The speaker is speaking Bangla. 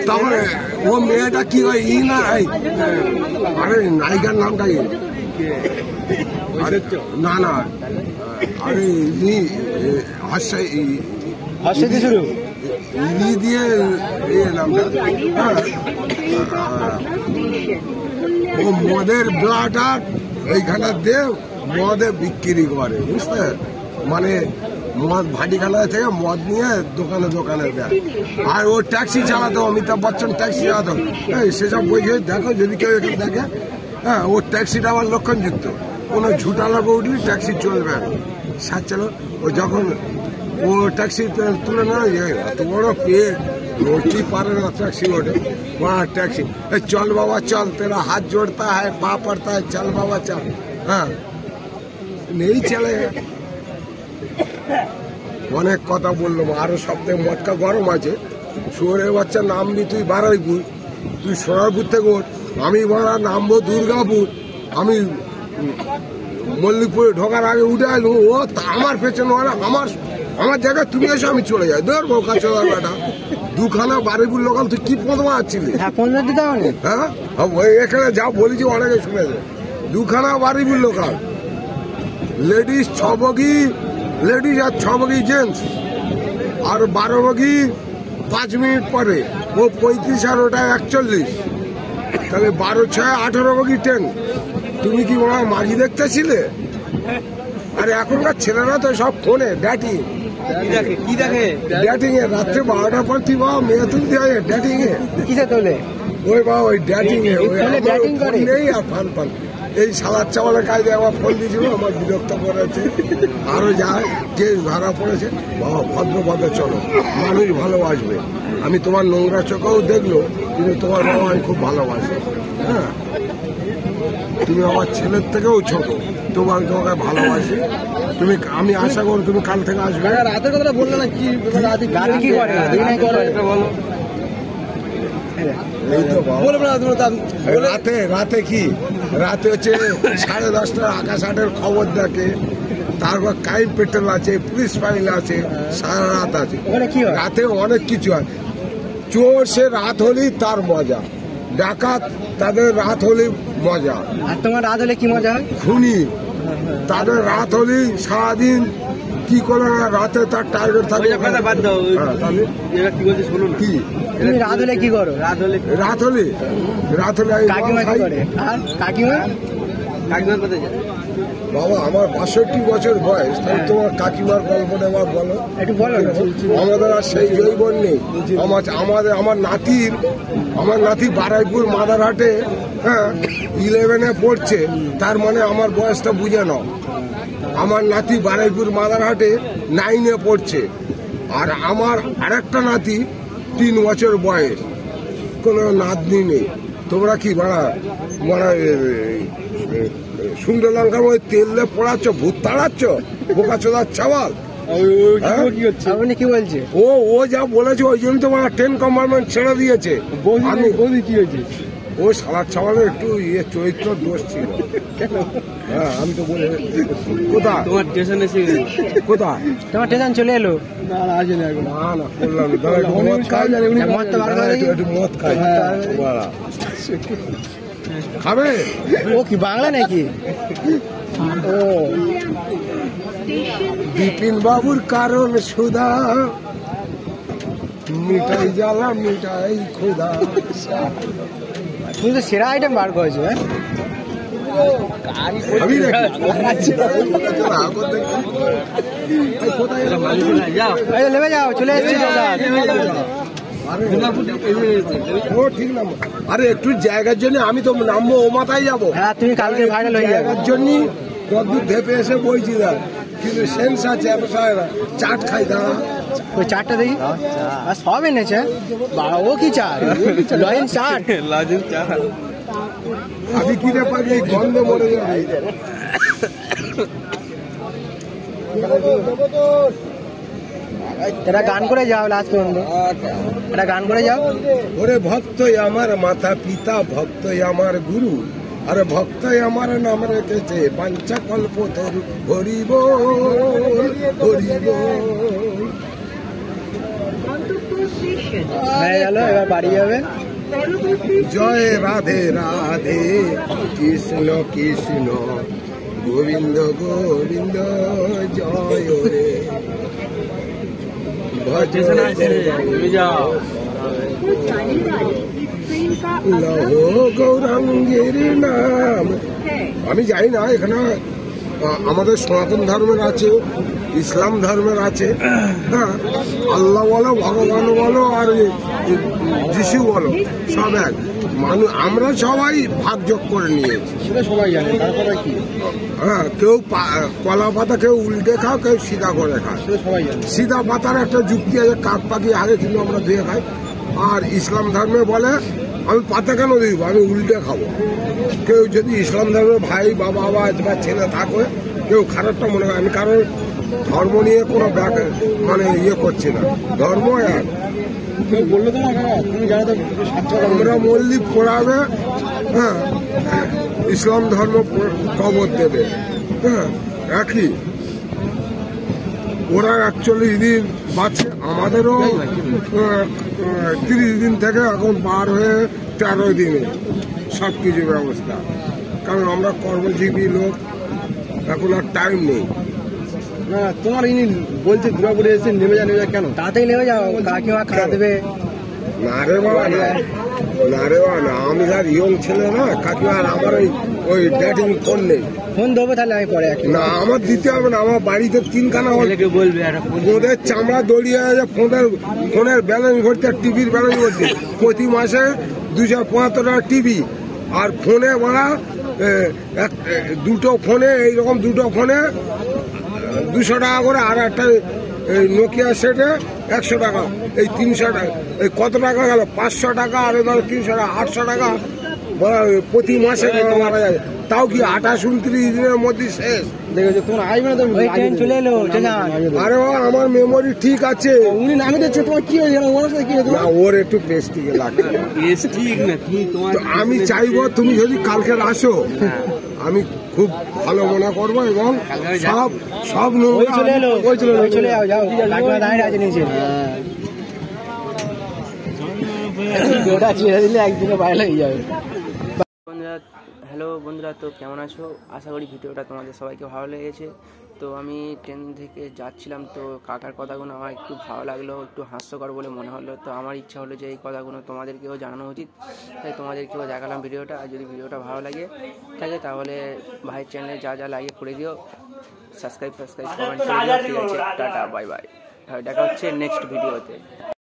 তখন ও মেয়েটা কি হয় না আরে নায়িকার নামটা না না আরে দিয়ে নামটা ও মদের ব্লাডার এইখানটা দিয়ে মদে বিক্রি করে বুঝতে মানে মদ ভাটিখানা থেকে মদ নিয়ে দোকানে দোকানে দেয় আর ও ট্যাক্সি চালাতো অমিতাভ বচ্চন ট্যাক্সি চালাতো সেসব বইকে দেখো যদি কেউ এখানে দেখে হ্যাঁ ওর ট্যাক্সিটা আমার লক্ষণযুক্ত কোনো ঝুটা লোক উঠলে ট্যাক্সি চলবে না সাত চালো ও যখন ও ট্যাক্সি তুলে না এত বড় পেয়ে रोटी पारे ना टैक्सी ओढ़े वहाँ टैक्सी चल बाबा चल तेरा हाथ जोड़ता है पा पड़ता है चल बाबा चल हाँ नहीं चलेगा অনেক কথা বললাম আরো সপ্তাহে মটকা গরম আছে শুয়োরের বাচ্চা নামবি তুই বারুইপুর তুই সোনারপুর থেকে আমি বড়া নামবো দুর্গাপুর আমি মল্লিকপুরে ঢোকার আগে উঠে আসবো ও আমার পেছনে আমার জায়গায় তুমি এসে আমি চলে যাই ধর বোকা চলার বেটা দুখানা বারুইপুর লোকাল তুই কি পদমা আসছিলি হ্যাঁ এখানে যা বলেছি অনেকে শুনেছে দুখানা বারুইপুর লোকাল লেডিস 6 বগি লেডিস আর 6 বগি জেন্টস আর 12 বগি 5 মিনিট পরে ও 35 আর ওটা 41 তাহলে 12 6 18 বগি ট্রেন তুমি কি ওরা মাঝি দেখতেছিলে আরে এখনকার ছেলেরা তো সব ফোনে ড্যাটিং ড্যাটিং এ রাত্রে 12টার পর তুই বাবা মেয়ে তুলতে হয় ড্যাটিং এ কিসে তোলে ওই বাবা ওই ড্যাটিং এ নেই আর ফান এই সালাদ চাওয়ালের কাজে আমার ফোন দিয়েছিল আমার বিরক্ত করেছে আরো যায় কেস ভাড়া পড়েছে বাবা ভদ্র চলো মানুষ ভালোবাসবে আমি তোমার নোংরা চোখেও দেখলো কিন্তু তোমার বাবা আমি খুব ভালোবাসি হ্যাঁ তুমি আমার ছেলের থেকেও ছোট তোমাকে ভালোবাসি তুমি আমি আশা করো তুমি কাল থেকে আসবে রাতের কথা বললে না কি রাতে কি রাতে হচ্ছে 10:30 আকাশ হাটের খবর দেখে তারপর ক্রাইম পেট্রোল আছে পুলিশ ফাইল আছে সারা রাত আছে রাতে অনেক কিছু আছে চোর সে রাত হলেই তার মজা ডাকাত তাদের রাত হলে মজা আর তোমার রাত হলে কি মজা হয় খুনি তাদের রাত হলেই সারাদিন কি করে রাতে তার টার্গেট থাকে কি তুমি রাত হলে কি করো রাত হলে কাকিমা বাবা আমার 62 বছর বয়স তাহলে তোমার কাকিমার গল্পটা আমার বলো একটু বলো আমাদের আর সেই জৈবন নেই আমার নাতি বারুইপুর মাদারহাটে হ্যাঁ 11-এ পড়ছে তার মানে আমার বয়সটা বুঝে নাও আমার নাতি বারুইপুর মাদারহাটে 9-এ পড়ছে আর আমার আরেকটা নাতি 3 বছর বয়স কোনো নাতনি নেই তোমরা কি মারা সুন্দর লঙ্কার মধ্যে তেল দিয়ে পড়াচ্ছ ভূত তাড়াচ্ছ বোকা চোদার চাওয়াল কি বলছে ও যা বলেছে ওই জন্য তো 10 কম্পার্টমেন্ট ছেড়ে দিয়েছে কি হয়েছে ও সালাদ চাওয়ালের একটু চরিত্র দোষ ছিল হ্যাঁ আমি তো বলে কোথায় তোমার স্টেশন এসে কোথায় তোমার স্টেশন চলে এলো না করলাম মদ খাই খাবে ও কি বাংলা নাকি ও বিপিন বাবুর কারণ সুধা মিঠাই জ্বালা মিঠাই খুদা তুমি তো সেরা আইটেম বার করেছো নেমে যাও চলে এসেছি আরে একটু জায়গার জন্য আমি তো নামবো ও মাথায় যাবো হ্যাঁ তুমি কালকে ভাইরাল হয়ে জায়গার জন্য কতদূর ধেপে এসে বইছি না কিন্তু সেন্স আছে চাট খাই দাঁড়া ওই চাটটা দেখি সব এনেছে ও কি চাট লজেন চাট আমি কি ব্যাপার এই গন্ধ মরে যাবে এটা গান করে যাও লাস্ট পর্যন্ত এটা গান করে যাও ওরে ভক্তই আমার মাতা পিতা ভক্তই আমার গুরু আরে ভক্তই আমার নাম রেখেছে পঞ্চকল্প তরু হরিব হরিব হয়ে গেল, এবার বাড়ি যাবেন। জয় রাধে রাধে, কৃষ্ণ কৃষ্ণ গোবিন্দ গোবিন্দ, জয় রে লহো গৌরাঙ্গের নাম। আমি জানি না, এখানে আমাদের সনাতন ধর্মের আছে, ইসলাম ধর্মের আছে, হ্যাঁ, আল্লাহ বলো, ভগবান বলো, আর যিশু বলো, সব এক মানুষ। আমরা সবাই ভাগযোগ করে নিয়েছি, সেটা সবাই জানে। তারপরে কি? হ্যাঁ, কেউ কলা পাতা কেউ উল্টে খাও, কেউ সিধা করে খায়। সেটা সবাই জানে। সিধা পাতার একটা যুক্তি আছে, কাক পাখি আগে কিন্তু আমরা দিয়ে খাই। আর ইসলাম ধর্মে বলে আমি পাতা কেন দিব, আমি উল্টে খাবো। কেউ যদি ইসলাম ধর্মের ভাই বা বাবা বা ছেলে থাকে, কেউ খারাপটা মনে হয়। আমি কারণ ধর্ম নিয়ে কোনো মানে ইয়ে করছি না, ধর্ম এক। কেউ বললো তো না, তুমি জানো তো, আমরা মল্লিক পড়াবে, হ্যাঁ, ইসলাম ধর্ম কবর দেবে, হ্যাঁ, একই। ওরা 41 দিন বাঁচে, আমাদেরও 30 দিন থেকে এখন পার হয়ে 13 দিনে সব কিছু ব্যবস্থা। কারণ আমরা কর্মজীবী লোক, এখন আর টাইম নেই। না তোমার ইনি বলছে দুর্গাপুরে এসে নেমে যা কেন? তাড়াতাড়ি নেমে যাও, কাকিমা খাওয়া দেবে। না রে বাবা, না রে বাবা, না, আমি আর ইয়ং ছেলে না, কাকিমা আর আমার ওই ডেটিং ফোন নেই। ফোন দেবো তাহলে আমি পরে। না, আমার দিতে হবে না, আমার বাড়িতে 3খানা বলবে ওদের চামড়া দড়িয়ে আছে, ফোনের ব্যালেন্স ভরতে, টিভির ব্যালেন্স ভরতে। প্রতি মাসে 275 টাকা টিভি, আর ফোনে বলা দুটো ফোনে, এইরকম দুটো ফোনে 200 টাকা করে, আর একটা নোকিয়া সেটে 100 টাকা, এই 300 টাকা। এই কত টাকা গেল? 500 টাকা, আর ধরো 300 টাকা, 800 টাকা বলা প্রতি মাসে মারা যায়। তাও কি 28-29 দিনের মধ্যে শেষ। দেখেছো তোমার আসবে না তো, চলে এলো। আরে বাবা, আমার মেমোরি ঠিক আছে। উনি নামে দিচ্ছে, তোমার কি হয়েছে? ওর সাথে কি হয়েছে? না, ওর একটু প্রেস্টিজে লাগে। প্রেস্টিজ না, তুমি তোমার। আমি চাইবো তুমি যদি কালকে আসো, আমি খুব ভালো মনে করবো, এবং সব চলে এলো, চলে যাও, যাও, দাঁড়িয়ে আছে নিচে। ওটা ছেড়ে দিলে একদিনে বাইরে হয়ে যাবে। হ্যালো বন্ধুরা, তো কেমন আছো? আশা করি ভিডিওটা তোমাদের সবাইকে ভালো লেগেছে। তো আমি ট্রেন থেকে যাচ্ছিলাম, তো কাকার কথাগুলো আমার একটু ভালো লাগলো, একটু হাস্যকর বলে মনে হলো। তো আমার ইচ্ছা হলো যে এই কথাগুলো তোমাদেরকেও জানানো উচিত, তাই তোমাদেরকেও দেখালাম ভিডিওটা। আর যদি ভিডিওটা ভালো লাগে থাকে তাহলে ভাইয়ের চ্যানেলে যা যা লাগে করে দিও, সাবস্ক্রাইব কমেন্ট করে দিও। ঠিক আছে, টাটা, বাই বাই, দেখা হচ্ছে নেক্সট ভিডিওতে।